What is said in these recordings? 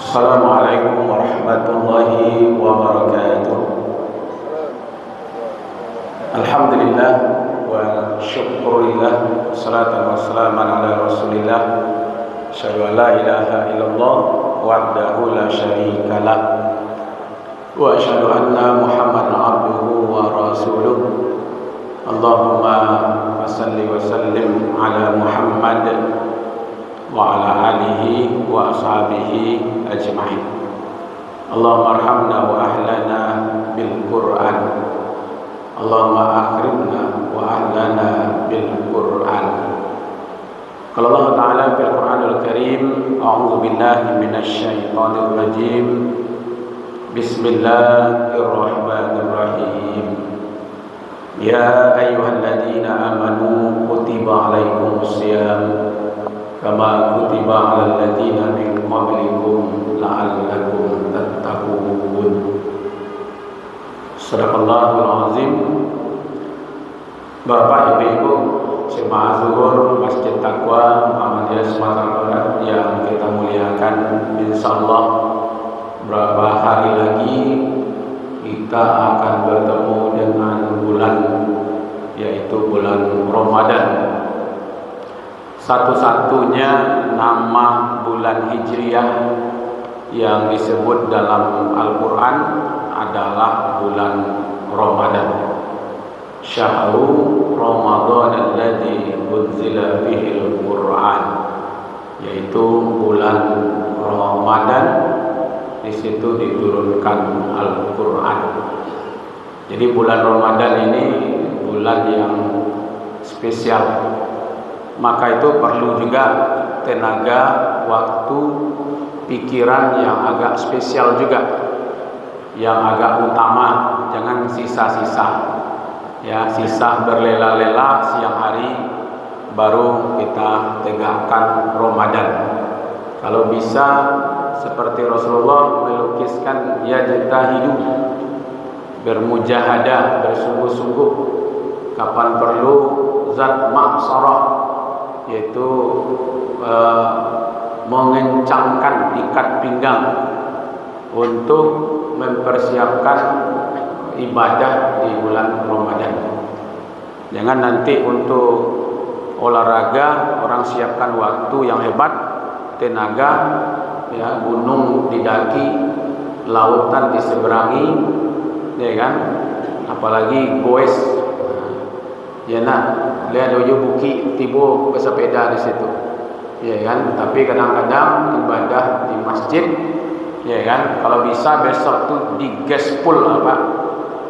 Assalamualaikum warahmatullahi wabarakatuh. Alhamdulillah wa syukurillah, salatu wassalamu ala rasulillah, asyhadu an la ilaha illallah wahdahu la syarikalah, wa asyhadu anna Muhammadan abduhu wa rasuluh. Allahumma salli wa sallim ala Muhammad wa ala alihi wa ashabihi ajma'in. Allahumma arhamna wa ahlana bil Qur'an. Allahumma akhrimna wa ahlana bil Qur'an. Qala Allah Ta'ala fil Qur'anil Karim, a'udzu billahi minasy syaithanir rajim. Bismillahirrahmanirrahim. Ya ayyuhalladzina amanu kutiba alaikumus syiyam kama kutiba 'alal ladzina min qablikum la'allakum tattaqun. Shadaqallahul azim. Bapak Ibu jemaah zuhur Masjid Taqwa Muhammadiyah Sumatera Barat yang kita muliakan, insyaallah berapa hari lagi kita akan bertemu dengan bulan, yaitu bulan Ramadan. Satu-satunya nama bulan Hijriah yang disebut dalam Al-Quran adalah bulan Ramadan. Syahrul Ramadan alladzi unzila fihil Quran, yaitu bulan Ramadan, di situ diturunkan Al-Quran. Jadi bulan Ramadan ini bulan yang spesial. Maka itu perlu juga tenaga, waktu, pikiran yang agak spesial juga, yang agak utama. Jangan sisa-sisa, ya, sisa berlela-lela siang hari baru kita tegakkan Ramadan. Kalau bisa seperti Rasulullah melukiskan, ya jatahidu, bermujahadah, bersungguh-sungguh, kapan perlu zat maksarah, yaitu mengencangkan ikat pinggang untuk mempersiapkan ibadah di bulan Ramadan. Jangan nanti untuk olahraga orang siapkan waktu yang hebat, tenaga, ya, gunung didaki, lautan diseberangi, ya kan, apalagi goes, ya nak, lihat dojo buki tibo bersepeda di situ, ya kan. Tapi kadang-kadang ibadah di masjid, ya kan. Kalau bisa besok tuh digespul apa,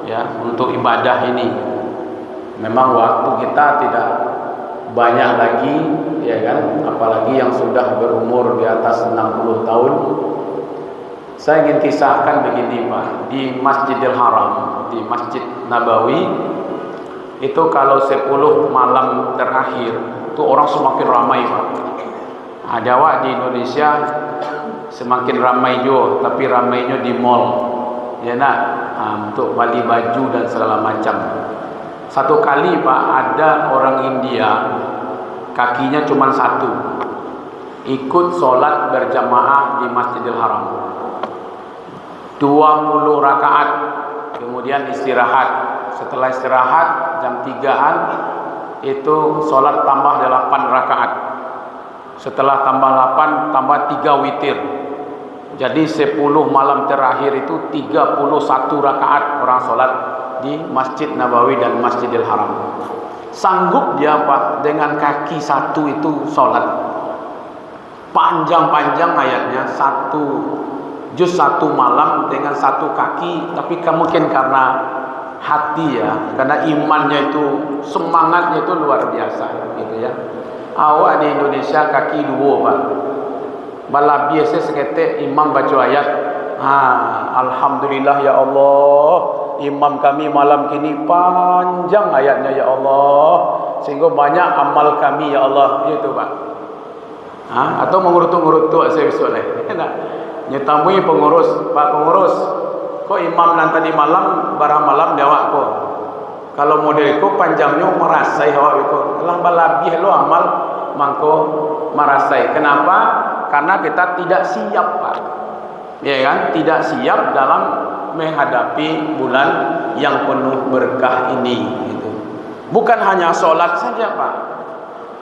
ya, untuk ibadah ini. Memang waktu kita tidak banyak lagi, ya kan. Apalagi yang sudah berumur di atas 60 tahun. Saya ingin kisahkan begini Pak, di Masjidil Haram, di Masjid Nabawi, itu kalau 10 malam terakhir itu orang semakin ramai Pak. Ada Wak di Indonesia semakin ramai juga, tapi ramainya di mall, ya nak, untuk beli baju dan segala macam. Satu kali Pak, ada orang India, kakinya cuma satu, ikut sholat berjamaah di Masjidil Haram 20 rakaat, kemudian istirahat. Setelah istirahat jam 3-an itu sholat tambah 8 rakaat. Setelah tambah 8 tambah 3 witir. Jadi 10 malam terakhir itu 31 rakaat orang sholat di Masjid Nabawi dan Masjidil Haram. Sanggup dia Pak dengan kaki satu itu sholat. Panjang-panjang ayatnya, juz 1 malam dengan satu kaki. Tapi mungkin karena hati, ya, karena imannya itu, semangatnya itu luar biasa, gitu ya. Awak di Indonesia kaki 2 Pak, bala biasa seketik imam baca ayat, alhamdulillah ya Allah, imam kami malam kini panjang ayatnya ya Allah, sehingga banyak amal kami ya Allah, gitu Pak. Atau mengurut-ngurut saya besok nyetamui pengurus, Pak pengurus, kok imam nanti tadi malam barang malam jawab kok. Kalau modelku panjangnya merasai jawab kok. Lah balabih lo amal mangko merasai. Kenapa? Karena kita tidak siap Pak. ya kan, tidak siap dalam menghadapi bulan yang penuh berkah ini gitu. Bukan hanya sholat saja Pak,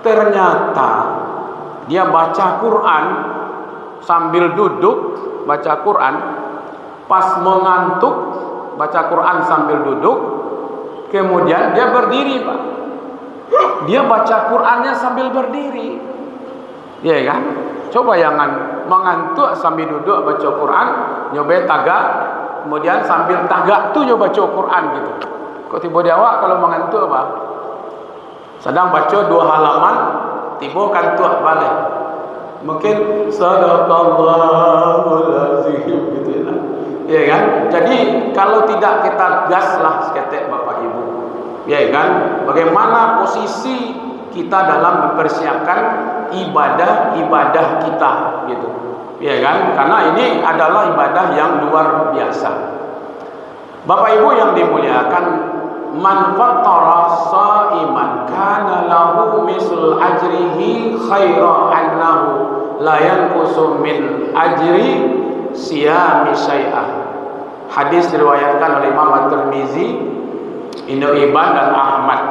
ternyata dia baca Quran sambil duduk baca Quran, pas mengantuk baca Quran sambil duduk, kemudian dia berdiri Pak, dia baca Qurannya sambil berdiri, ya kan. Coba jangan mengantuk sambil duduk baca Quran, nyoba tagak, kemudian sambil tagak tuh nyoba baca Quran gitu. Kok tiba di awak kalau mengantuk apa? Sedang baca 2 halaman, tiba kantuk balik. Mungkin sadaqallahul azim gitu ya. Ya kan? Jadi kalau tidak kita gaslah seketek Bapak Ibu. Ya kan? Bagaimana posisi kita dalam mempersiapkan ibadah-ibadah kita gitu. Ya kan? Karena ini adalah ibadah yang luar biasa. Bapak Ibu yang dimuliakan, man fattara shaiman kana lahu misl ajrihi khaira annahu la yanqusu min ajri siyami syai'ah. Hadis diriwayatkan oleh Imam At-Tirmizi, Ibnu Hibban dan Ahmad.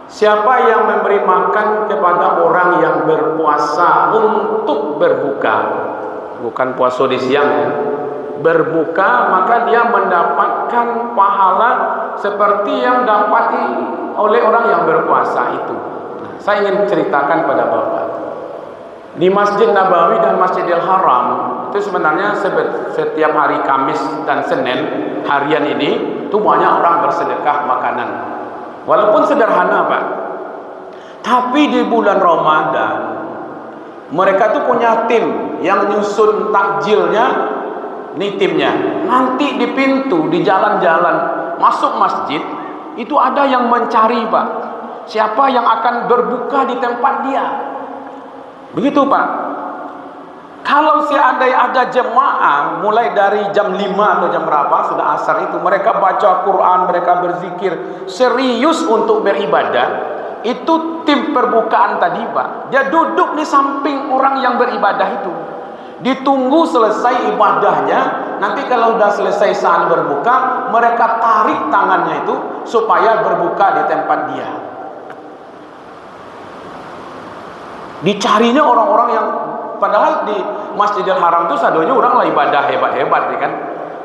Siapa yang memberi makan kepada orang yang berpuasa untuk berbuka, bukan puasa di siang ya, berbuka, maka dia mendapatkan pahala seperti yang dapati oleh orang yang berpuasa itu. Nah, saya ingin ceritakan pada Bapak, di Masjid Nabawi dan Masjidil Haram itu sebenarnya setiap hari Kamis dan Senin harian ini itu banyak orang bersedekah makanan, walaupun sederhana Pak. Tapi di bulan Ramadan mereka tuh punya tim yang nyusun takjilnya. Ini timnya, nanti di pintu, di jalan-jalan masuk masjid itu ada yang mencari Pak, siapa yang akan berbuka di tempat dia. Begitu Pak. Kalau seandainya ada jemaah mulai dari jam 5 atau jam berapa sudah asar itu, mereka baca Quran, mereka berzikir serius untuk beribadah, itu tim perbukaan tadi Pak, dia duduk di samping orang yang beribadah itu, ditunggu selesai ibadahnya. Nanti kalau sudah selesai saat berbuka, mereka tarik tangannya itu supaya berbuka di tempat dia. Dicarinya orang-orang yang padahal di Masjidil Haram itu sadonya orang lah ibadah hebat-hebat ya kan.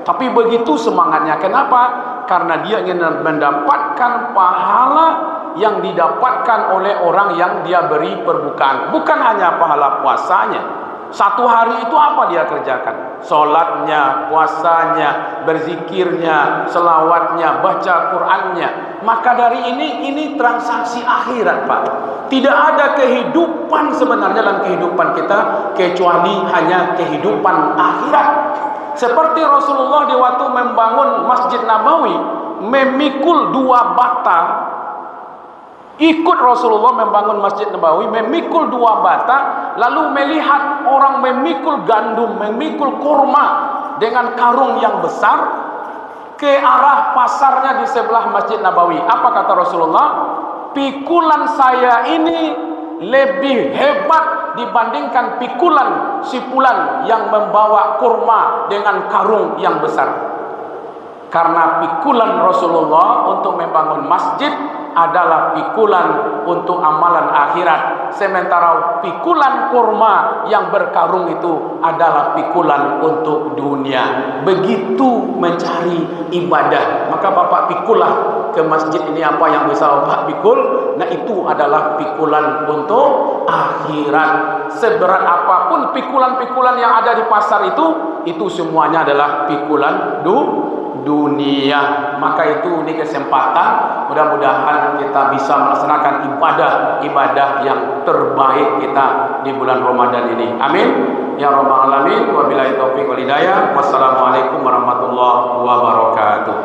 Tapi begitu semangatnya. Kenapa? Karena dia ingin mendapatkan pahala yang didapatkan oleh orang yang dia beri perbukaan. Bukan hanya pahala puasanya. Satu hari itu apa dia kerjakan? Sholatnya, puasanya, berzikirnya, selawatnya, baca Qur'annya. Maka dari ini transaksi akhirat Pak. Tidak ada kehidupan sebenarnya dalam kehidupan kita kecuali hanya kehidupan akhirat. Seperti Rasulullah di waktu membangun Masjid Nabawi, memikul 2 bata. Ikut Rasulullah membangun Masjid Nabawi, memikul 2 bata, lalu melihat orang memikul gandum, memikul kurma dengan karung yang besar ke arah pasarnya di sebelah Masjid Nabawi. Apa kata Rasulullah? Pikulan saya ini lebih hebat dibandingkan pikulan si fulan yang membawa kurma dengan karung yang besar. Karena pikulan Rasulullah untuk membangun masjid adalah pikulan untuk amalan akhirat, sementara pikulan kurma yang berkarung itu adalah pikulan untuk dunia. Begitu mencari ibadah, maka Bapak pikulah ke masjid ini apa yang bisa Bapak pikul. Nah itu adalah pikulan untuk akhirat. Seberat apapun pikulan-pikulan yang ada di pasar itu semuanya adalah pikulan dunia. Maka itu ini kesempatan, mudah-mudahan kita bisa melaksanakan ibadah yang terbaik kita di bulan Ramadan ini. Amin ya rabbal alamin. Wabillahi taufiq wal hidayah. Wassalamualaikum warahmatullahi wabarakatuh.